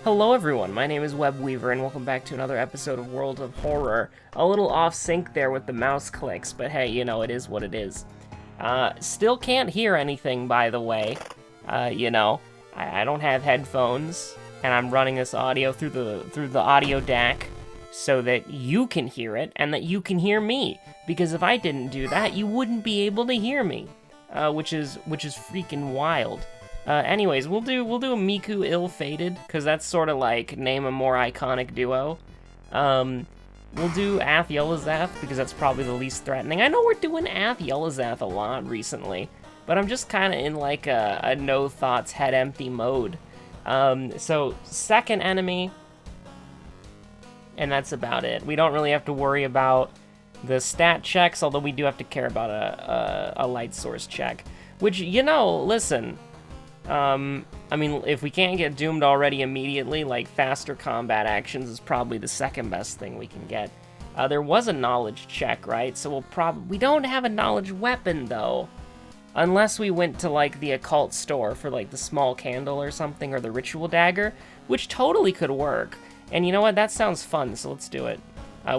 Hello everyone, my name is Webweaver and welcome back to another episode of World of Horror. A little off sync there with the mouse clicks, but hey, you know, it is what it is. Still can't hear anything, by the way. I don't have headphones, and I'm running this audio through the audio DAC so that you can hear it and that you can hear me. Because if I didn't do that, you wouldn't be able to hear me, which is freaking wild. Anyways, we'll do a Miku Ill-Fated, because that's sort of like name a more iconic duo. We'll do Ath Yelazath, because that's probably the least threatening. I know we're doing Ath Yelazath a lot recently, but I'm just kind of in like a no thoughts, head empty mode. So second enemy, and that's about it. We don't really have to worry about the stat checks, although we do have to care about a light source check. Which, you know, listen... I mean, if we can't get doomed already immediately, like, faster combat actions is probably the second best thing we can get. There was a knowledge check, right? So we don't have a knowledge weapon, though. Unless we went to, like, the occult store for, like, the small candle or something, or the ritual dagger, which totally could work. And you know what? That sounds fun, so let's do it.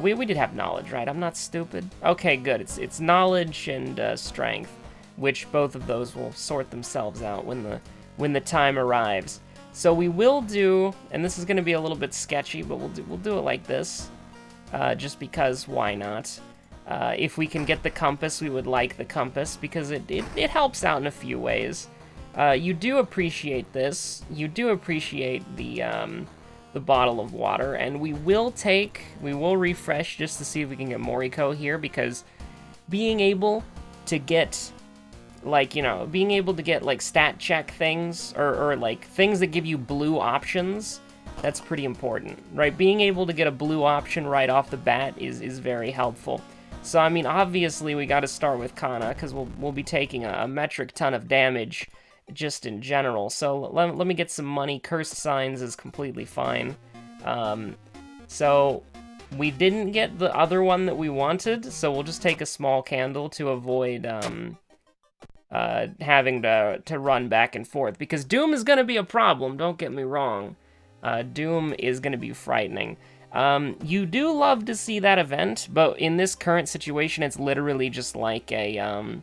We did have knowledge, right? I'm not stupid. Okay, good. It's knowledge and, strength, which both of those will sort themselves out when the time arrives. So we will do, and this is going to be a little bit sketchy, but we'll do it like this, just because why not? If we can get the compass, we would like the compass because it helps out in a few ways. You do appreciate this. You do appreciate the bottle of water, and we will refresh just to see if we can get Moriko here, because being able to get, like, you know, being able to get, like, stat check things, or like, things that give you blue options, that's pretty important, right? Being able to get a blue option right off the bat is very helpful. So, I mean, obviously, we gotta start with Kana, because we'll be taking a metric ton of damage, just in general. So, let me get some money. Cursed Signs is completely fine. So, we didn't get the other one that we wanted, so we'll just take a small candle to avoid, having to run back and forth, because Doom is going to be a problem, don't get me wrong. Doom is going to be frightening. You do love to see that event, but in this current situation, it's literally just like a,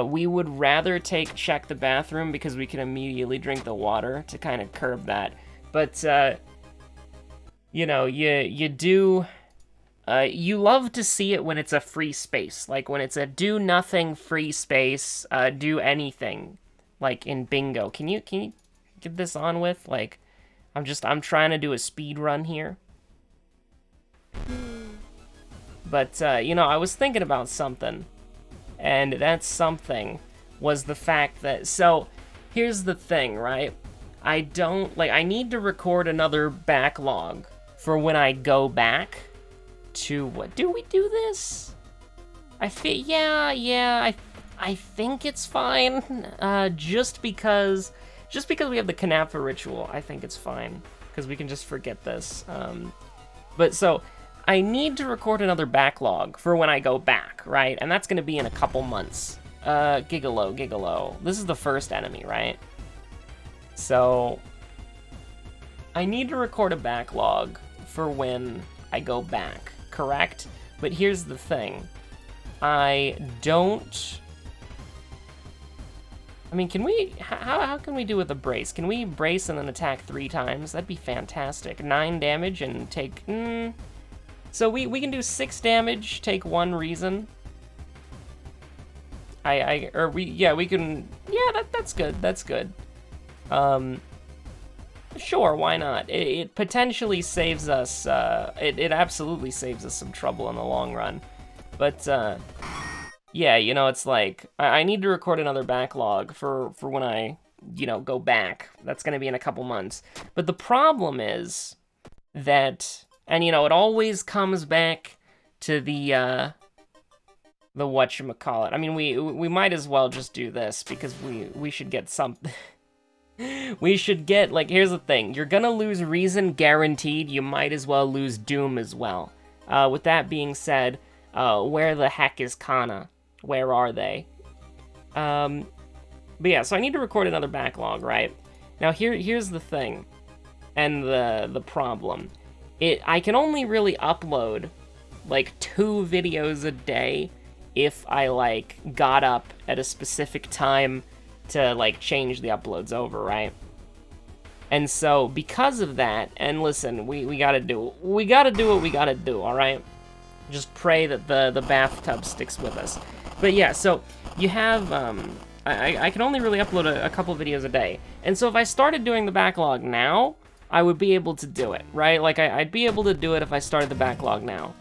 we would rather check the bathroom, because we can immediately drink the water to kind of curb that. But, you know, you do... you love to see it when it's a free space, like when it's a do nothing free space, do anything, like in bingo. Can you get this on with? Like, I'm trying to do a speed run here. But, you know, I was thinking about something, and that something was the fact that, so, here's the thing, right? I need to record another backlog for when I go back to what? Do we do this? I think it's fine. Just because we have the Kanappa ritual, I think it's fine, because we can just forget this. But so I need to record another backlog for when I go back, right? And that's gonna be in a couple months. Gigolo. This is the first enemy, right? So I need to record a backlog for when I go back. Correct? But here's the thing. I mean, can we... How can we do with a brace? Can we brace and then attack 3 times? That'd be fantastic. 9 damage and take... So we can do 6 damage, take 1 reason. We can... Yeah, that's good. That's good. Sure, why not? It potentially saves us, it absolutely saves us some trouble in the long run. But, yeah, you know, it's like, I need to record another backlog for when I, you know, go back. That's gonna be in a couple months. But the problem is that, and, you know, it always comes back to the whatchamacallit. I mean, we might as well just do this, because we should get something... We should get, like, here's the thing. You're gonna lose Reason guaranteed. You might as well lose Doom as well. With that being said, where the heck is Kana? Where are they? But yeah, so I need to record another backlog, right? Now, here's the thing. and the problem. I can only really upload like 2 videos a day if I like got up at a specific time to like change the uploads over, right? And so because of that, and listen, we gotta do what we gotta do, all right? Just pray that the bathtub sticks with us. But yeah, so you have I can only really upload a couple videos a day, and so if I started doing the backlog now, I would be able to do it, right? Like I'd be able to do it if I started the backlog now.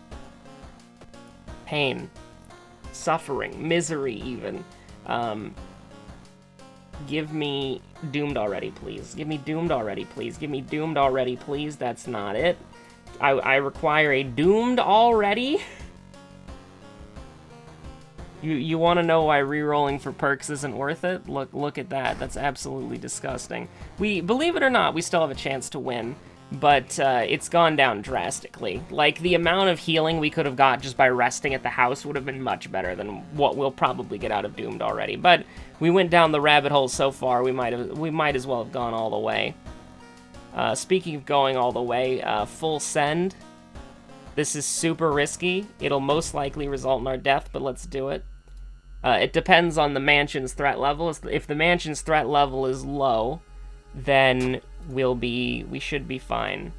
Pain, suffering, misery, even. Give me doomed already, please. Give me doomed already, please. Give me doomed already, please. That's not it. I require a doomed already. You want to know why re-rolling for perks isn't worth it? Look at that. That's absolutely disgusting. Believe it or not, we still have a chance to win, but it's gone down drastically. Like, the amount of healing we could have got just by resting at the house would have been much better than what we'll probably get out of Doomed already. But we went down the rabbit hole so far, we might as well have gone all the way. Speaking of going all the way, full send. This is super risky. It'll most likely result in our death, but let's do it. It depends on the mansion's threat level. If the mansion's threat level is low, then we should be fine.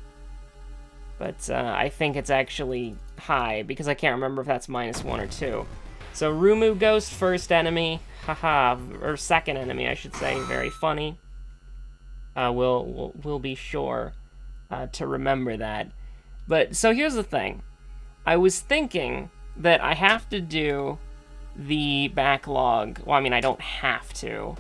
But I think it's actually high, because I can't remember if that's -1 or 2. So Rumu Ghost, first enemy, haha, or second enemy, I should say, very funny. We'll be sure to remember that. But, so here's the thing. I was thinking that I have to do the backlog. Well, I mean, I don't have to.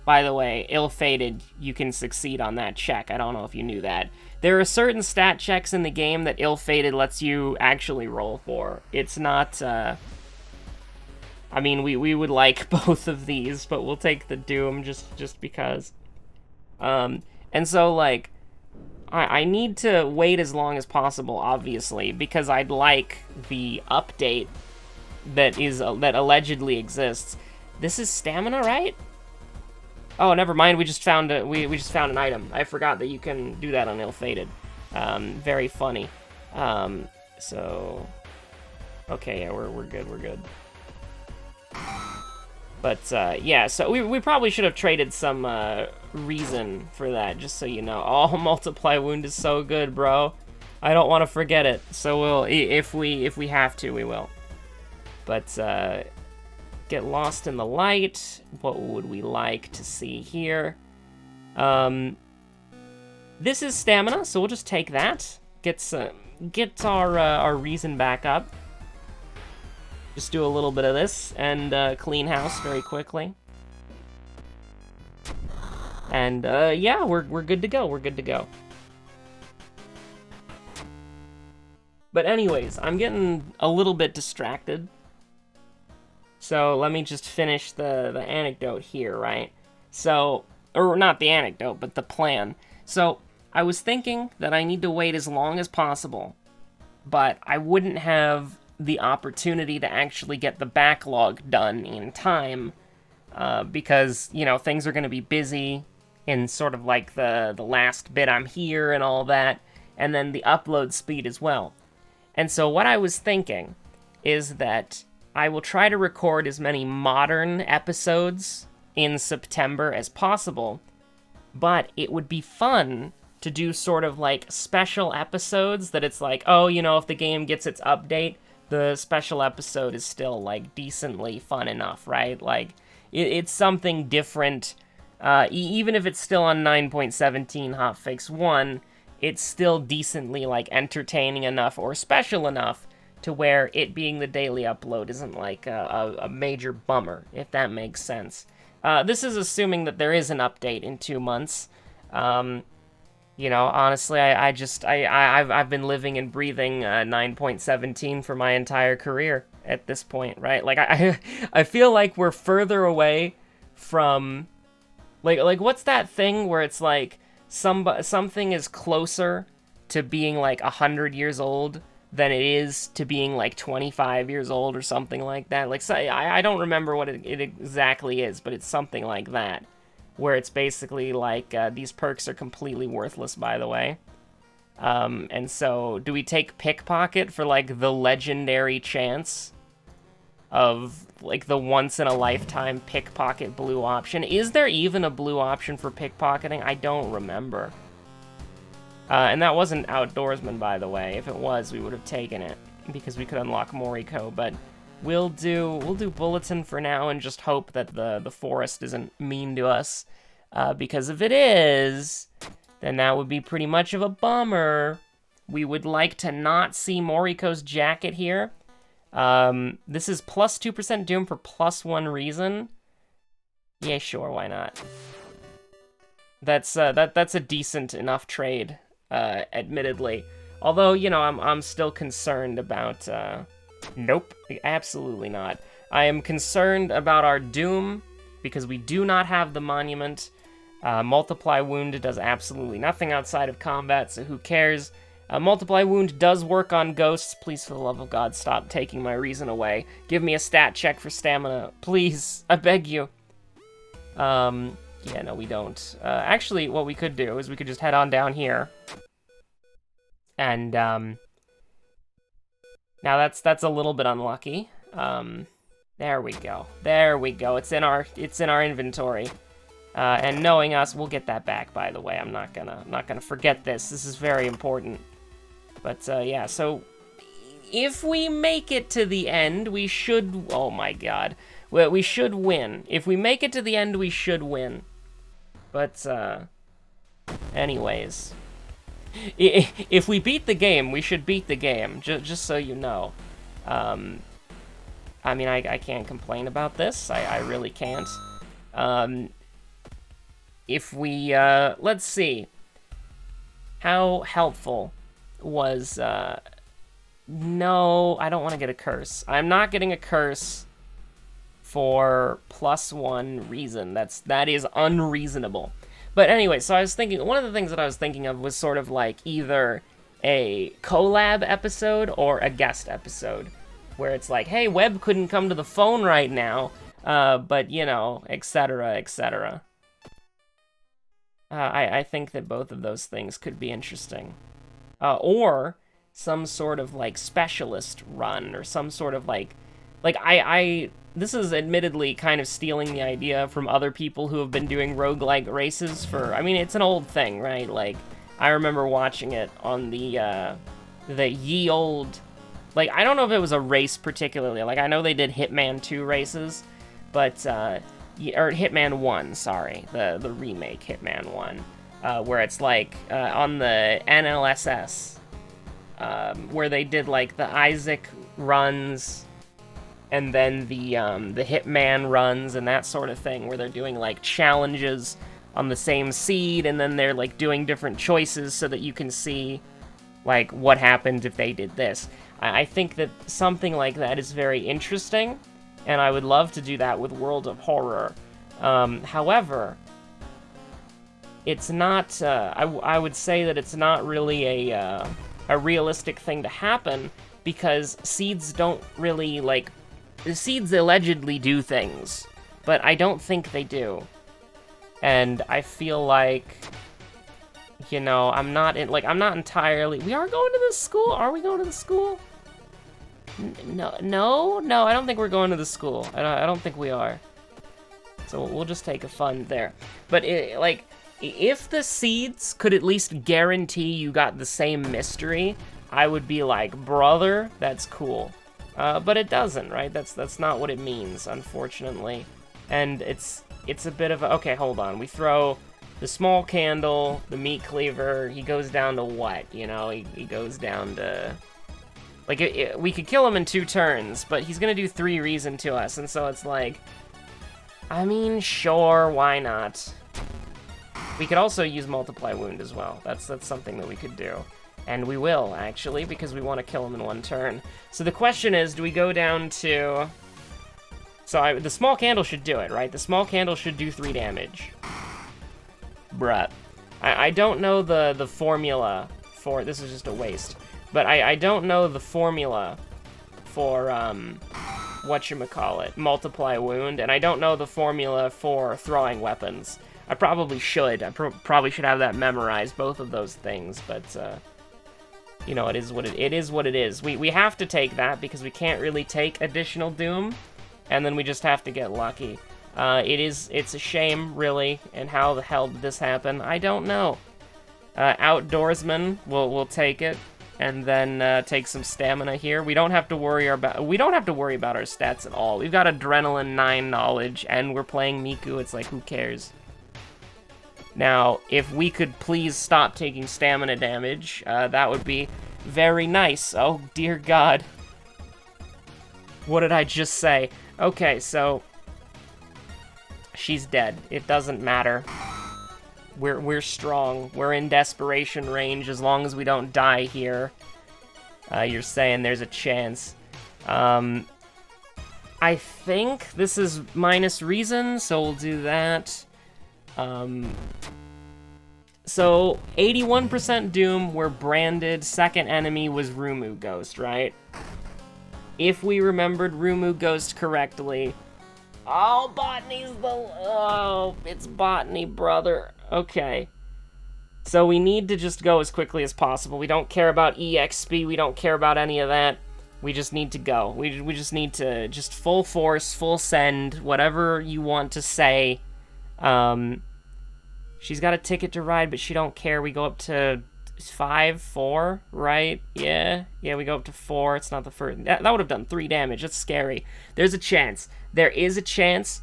By the way, ill-fated, you can succeed on that check. I don't know if you knew that. There are certain stat checks in the game that ill-fated lets you actually roll for. It's not, I mean, we would like both of these, but we'll take the Doom just because. And so, like, I need to wait as long as possible, obviously, because I'd like the update that allegedly exists. This is stamina, right? Oh, never mind. We just found we just found an item. I forgot that you can do that on ill-fated. Very funny. So, okay, yeah, we're good. But yeah, so we probably should have traded some reason for that, just so you know. Oh, multiply wound is so good, bro. I don't want to forget it. So we'll, if we have to, we will. But get lost in the light. What would we like to see here? This is stamina, so we'll just take that. Get our reason back up. Just do a little bit of this and clean house very quickly. And yeah, we're good to go. We're good to go. But anyways, I'm getting a little bit distracted. So let me just finish the anecdote here, right? So, or not the anecdote, but the plan. So I was thinking that I need to wait as long as possible, but I wouldn't have the opportunity to actually get the backlog done in time, because, you know, things are going to be busy in sort of like the last bit I'm here and all that, and then the upload speed as well. And so what I was thinking is that I will try to record as many modern episodes in September as possible, but it would be fun to do sort of like special episodes that it's like, oh, you know, if the game gets its update, the special episode is still, like, decently fun enough, right? Like, it's something different. Even if it's still on 9.17 hotfix 1, it's still decently, like, entertaining enough or special enough to where it being the daily upload isn't, like, a major bummer, if that makes sense. This is assuming that there is an update in 2 months. You know, honestly, I've been living and breathing 9.17 for my entire career at this point, right? Like, I feel like we're further away from, like what's that thing where it's like something is closer to being like 100 years old than it is to being like 25 years old or something like that. Like, so, I don't remember what it exactly is, but it's something like that, where it's basically like, these perks are completely worthless, by the way. And so, do we take Pickpocket for, like, the legendary chance of, like, the once-in-a-lifetime Pickpocket blue option? Is there even a blue option for pickpocketing? I don't remember. And that wasn't Outdoorsman, by the way. If it was, we would have taken it, because we could unlock Moriko, but we'll do Bulletin for now and just hope that the forest isn't mean to us, because if it is, then that would be pretty much of a bummer. We would like to not see Moriko's jacket here. This is plus 2% Doom for plus 1 reason. Yeah, sure, why not? That's a decent enough trade, admittedly. Although, you know, I'm still concerned about, nope, absolutely not. I am concerned about our Doom, because we do not have the Monument. Multiply Wound does absolutely nothing outside of combat, so who cares? Multiply Wound does work on ghosts. Please, for the love of God, stop taking my reason away. Give me a stat check for stamina. Please, I beg you. Yeah, no, we don't. Actually, what we could do is we could just head on down here. And, now that's a little bit unlucky. There we go. There we go. It's in our inventory. And knowing us, we'll get that back, by the way. I'm not gonna forget this. This is very important. But, yeah, so if we make it to the end, we should... Oh, my God. Well, we should win. If we make it to the end, we should win. But, anyways. If we beat the game, we should beat the game, just so you know. I mean, I can't complain about this. I really can't. If we, let's see. How helpful was, no, I don't want to get a curse. I'm not getting a curse for plus 1 reason. That is unreasonable. But anyway, so I was thinking, one of the things that I was thinking of was sort of like either a collab episode or a guest episode, where it's like, hey, Webb couldn't come to the phone right now, but, you know, etc., etc. I think that both of those things could be interesting. Or some sort of, like, specialist run, or some sort of, like this is admittedly kind of stealing the idea from other people who have been doing roguelike races for, I mean, it's an old thing, right? Like, I remember watching it on the ye old, like, I don't know if it was a race particularly, like, I know they did Hitman 2 races, but, or Hitman 1, sorry, the remake Hitman 1, where it's, like, on the NLSS, where they did, like, the Isaac runs, and then the Hitman runs and that sort of thing, where they're doing, like, challenges on the same seed, and then they're, like, doing different choices so that you can see, like, what happened if they did this. I think that something like that is very interesting, and I would love to do that with World of Horror. However, it's not, I would say that it's not really a realistic thing to happen, because seeds don't really, like, seeds allegedly do things, but I don't think they do. And I feel like, you know, I'm not entirely... We are going to the school? Are we going to the school? No, I don't think we're going to the school. I don't think we are. So we'll just take a fun there. But, like, if the seeds could at least guarantee you got the same mystery, I would be like, brother, that's cool. But it doesn't, right? That's not what it means, unfortunately. And it's a bit of a... Okay, hold on. We throw the small candle, the meat cleaver. He goes down to what? You know, he goes down to... Like, we could kill him in 2 turns, but he's gonna do 3 reason to us, and so it's like... I mean, sure, why not? We could also use Multiply Wound as well. That's something that we could do. And we will, actually, because we want to kill him in 1 turn. So the question is, do we go down to... So the small candle should do it, right? The small candle should do 3 damage. Bruh. I don't know the formula for... This is just a waste. But I don't know the formula for, whatchamacallit, Multiply Wound, and I don't know the formula for throwing weapons. I probably should. I probably should have that memorized, both of those things, but, you know, it is what it is. We have to take that because we can't really take additional Doom, and then we just have to get lucky. It's a shame, really, and how the hell did this happen? I don't know. Outdoorsman, we'll take it, and then take some stamina here. We don't have to worry about our stats at all. We've got Adrenaline 9 knowledge, and we're playing Miku. It's like, who cares? Now, if we could please stop taking stamina damage, that would be very nice. Oh, dear God. What did I just say? Okay, so she's dead. It doesn't matter. We're strong. We're in desperation range as long as we don't die here. You're saying there's a chance. I think this is minus reason, so we'll do that. So 81% Doom, we're branded. Second enemy was Rumu Ghost, right? If we remembered Rumu Ghost correctly. Oh, Botany's it's Botany, brother. Okay. So we need to just go as quickly as possible. We don't care about EXP, we don't care about any of that. We just need to go. We just need to just full force, full send, whatever you want to say. She's got a ticket to ride, but she don't care. We go up to 4, right? Yeah, we go up to 4. It's not the first. That would have done 3 damage. That's scary. There's a chance. There is a chance.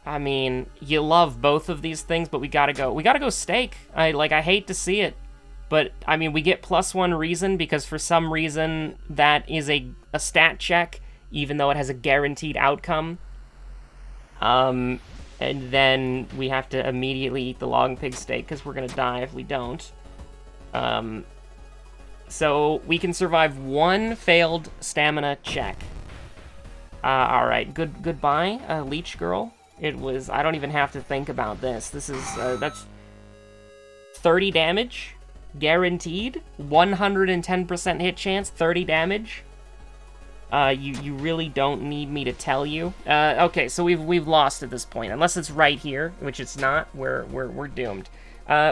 I mean, you love both of these things, but we gotta go. We gotta go stake. I hate to see it, but I mean, we get +1 reason because for some reason that is a stat check, even though it has a guaranteed outcome. And then we have to immediately eat the log pig steak because we're gonna die if we don't. So we can survive 1 failed stamina check. All right, goodbye, Leech Girl. It was. I don't even have to think about this. This is that's 30 damage, guaranteed. 110% hit chance, 30 damage. You really don't need me to tell you. Okay, so we've lost at this point, unless it's right here, which it's not. We're doomed.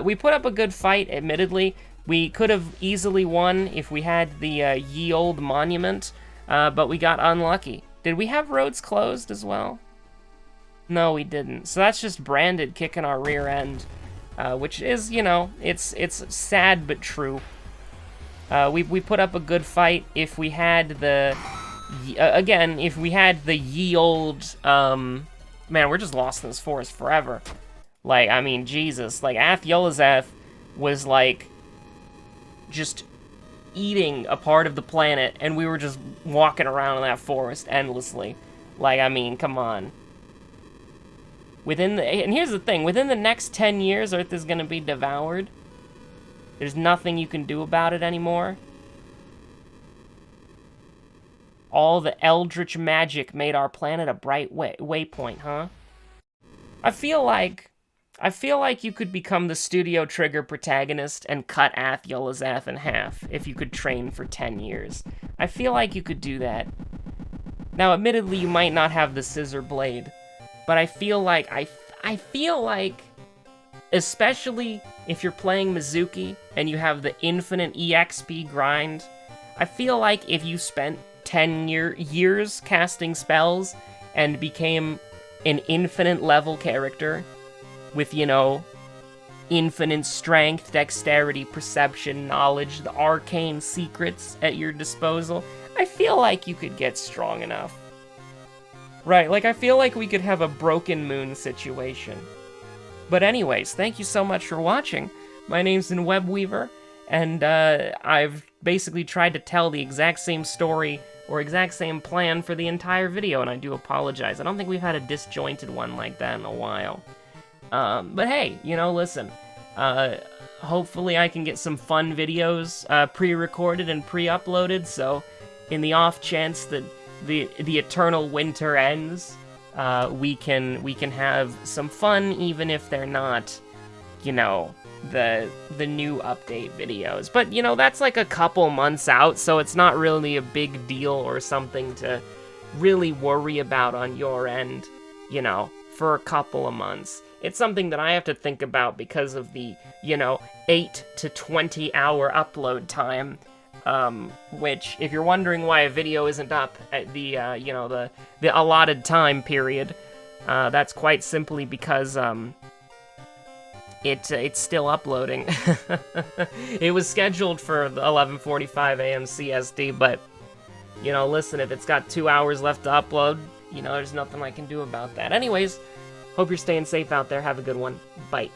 We put up a good fight, admittedly. We could have easily won if we had the ye olde monument, but we got unlucky. Did we have roads closed as well? No, we didn't. So that's just branded kicking our rear end, which is, you know, it's sad but true. We put up a good fight. If we had the again, if we had the ye olde, man, we're just lost in this forest forever. Like, I mean, Jesus, like, Ath-Yolazeth was, like, just eating a part of the planet, and we were just walking around in that forest endlessly. Like, I mean, come on. And here's the thing, within the next 10 years, Earth is gonna be devoured. There's nothing you can do about it anymore. All the eldritch magic made our planet a bright waypoint, huh? I feel like you could become the Studio Trigger protagonist and cut Ath-Yolazeth in half if you could train for 10 years. I feel like you could do that. Now, admittedly, you might not have the scissor blade, but I feel like, especially if you're playing Mizuki and you have the infinite EXP grind, I feel like if you spent 10 years casting spells and became an infinite level character with, you know, infinite strength, dexterity, perception, knowledge, the arcane secrets at your disposal, I feel like you could get strong enough. Right, like, I feel like we could have a Broken Moon situation. But anyways, thank you so much for watching. My name's Webweaver, and I've basically tried to tell the exact same story or exact same plan for the entire video, and I do apologize. I don't think we've had a disjointed one like that in a while. But hey, you know, listen, hopefully I can get some fun videos pre-recorded and pre-uploaded, so in the off chance that the eternal winter ends, we can have some fun, even if they're not, you know, the new update videos. But, you know, that's like a couple months out, so it's not really a big deal or something to really worry about on your end. You know, for a couple of months. It's something that I have to think about because of the, 8 to 20 hour upload time. Which, if you're wondering why a video isn't up at the, the allotted time period, that's quite simply because, it's still uploading. It was scheduled for 11:45 a.m. CST, but, listen, if it's got 2 hours left to upload, there's nothing I can do about that. Anyways, hope you're staying safe out there. Have a good one. Bye.